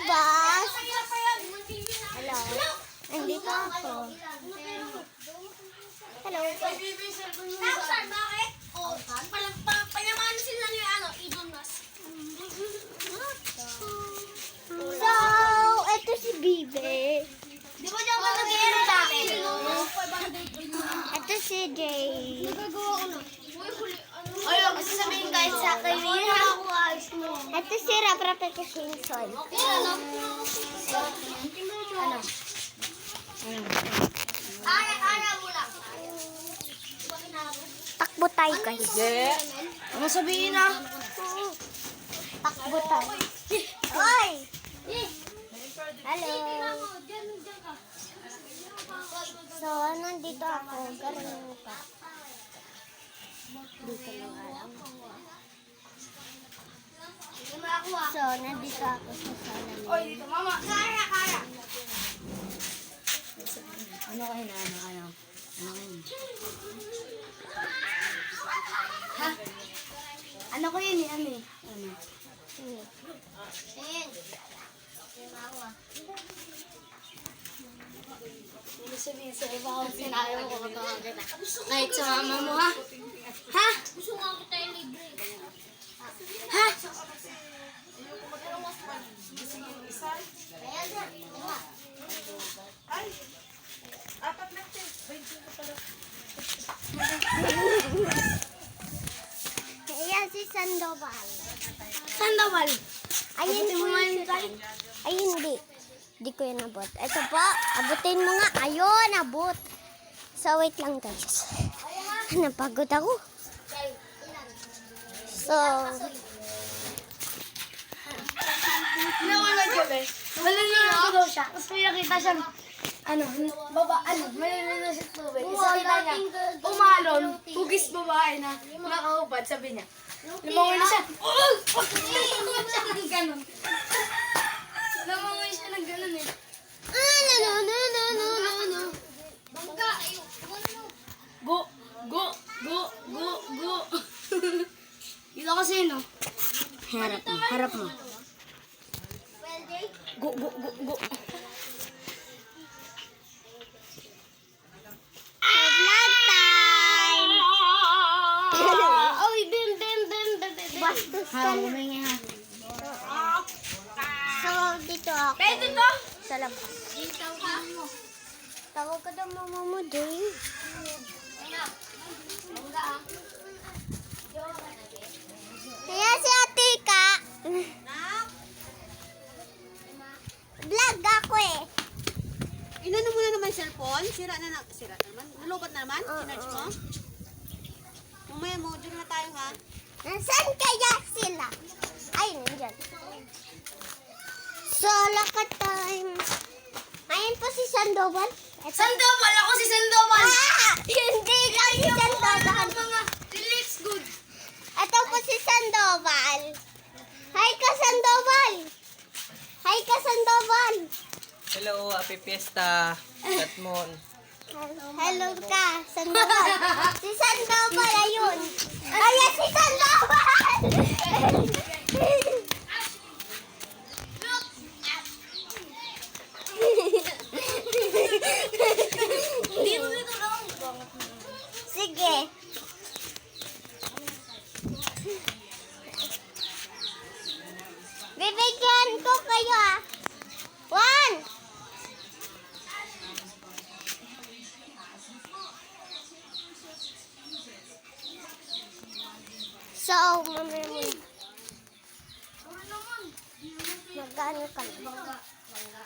boss. Hello. Nandito ako. Hello. Tapos bakit? O, palamanin sila ni Idonas. So, ito si Bibe. Di ba dyan ka nag-iero dati? Ito si Jay. Ayaw, kasi sabihin kahit sa akin, Ito si Rap Simpson. Ana mo lang. Takbo tayo guys. Ano sabihin na? Takbo tayo. Oy! Hello. So, nandito ako. Ganun pa. Dito lang alam. So, nandito ako sa salamin. Oy, dito mama. Kara. Ano kayo na ano? Ha? Ano ko yun eh? Ano? Ayan. Hindi sabihin sa iba kung sinayo ko kapag kahit sa mama mo ha? Ha? Gusto nga kita yung libre. Ha? Ayan si Sandoval. Sandoval. Ayun Abutin mo nga yung tayo. Ay, hindi. Hindi ko yan abot. Ito po, abutin mo nga. Ayun, abot. So, wait lang guys. Napagod ako. So, Ano ko nagsabi? Maliligo daw siya. Tapos may nakita siyang maliligo siya sa tubig. Isa kita niya, umalon, hugis babae na nakahubad, sabi niya. Lumangoy na siya. Lumangoy siya ng ganun. Lumangoy siya ng ganun eh. Bangga, Go. Dito kasi no. Harap mo. Go. vlog time! Oy, din. Bastos ka na. Humingi ha. So, dito ako. Pwede to? Sa labas. Dito ka. Tawag ka daw mama mo, Jay. Bangga ah. Kaya si Ate Ka. Vlog ako eh. Inano mo na naman cellphone? Sira naman. Nalubat na naman? Sinarge mo? Mamaya mo, dyan na tayo ha. Nasaan kaya sila? Ay, nandyan. So, lakad time. Ayun po si Sandoval. Sandoval! Ako si Sandoval! Hindi lang si Sandoval. Mga relax good. Ito po si Sandoval. Hi ka, Sandoval. Hi ka, Sandoval. Hello, happy fiesta, Katmon. Hello ka, Sandoval. Si Sandoval, ayun. Ayan si Sandoval. Dito lang. Sige. Bibigyan ko kayo ah. 1. So, mamaya mo. Magkano ka na? Magkano ka na?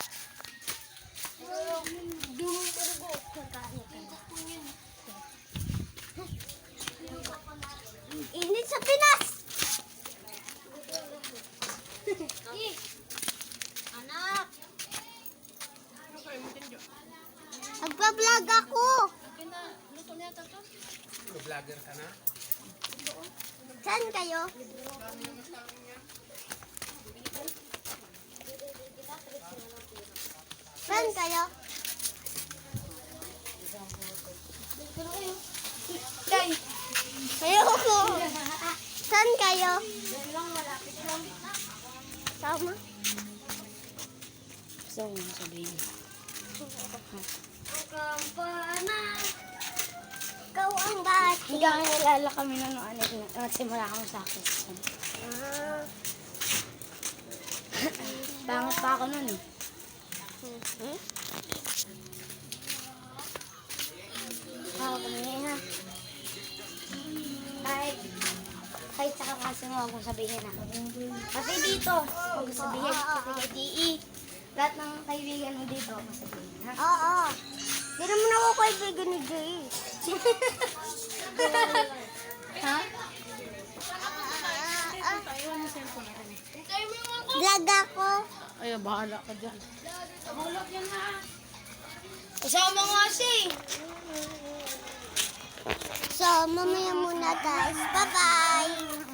Init sa Pinas! Anak! Nagpa-vlog ako! Luto niya ito? Vlogger ka na? Saan kayo? Saan kayo? Ayoko! Saan kayo? Sama? Gusto mo sabihin. Kampana. Ikaw ang bati. Hindi ka nalala kami na nung nagsimula kami sa akin. Ah. Pangit pa ako nun eh. Oo, kami ha. Kahit sa kaklase mo, huwag mong sabihin ha. Kasi dito, huwag mong sabihin. Kasi kay DE, lahat ng kaibigan mo dito, huwag mong sabihin ha. Oo. Di naman ako kaibigan ni Jay. Ha? Vlog ako. Ay, bahala ka dyan. Kasama nga siya eh. So, mamaya muna guys. Bye-bye.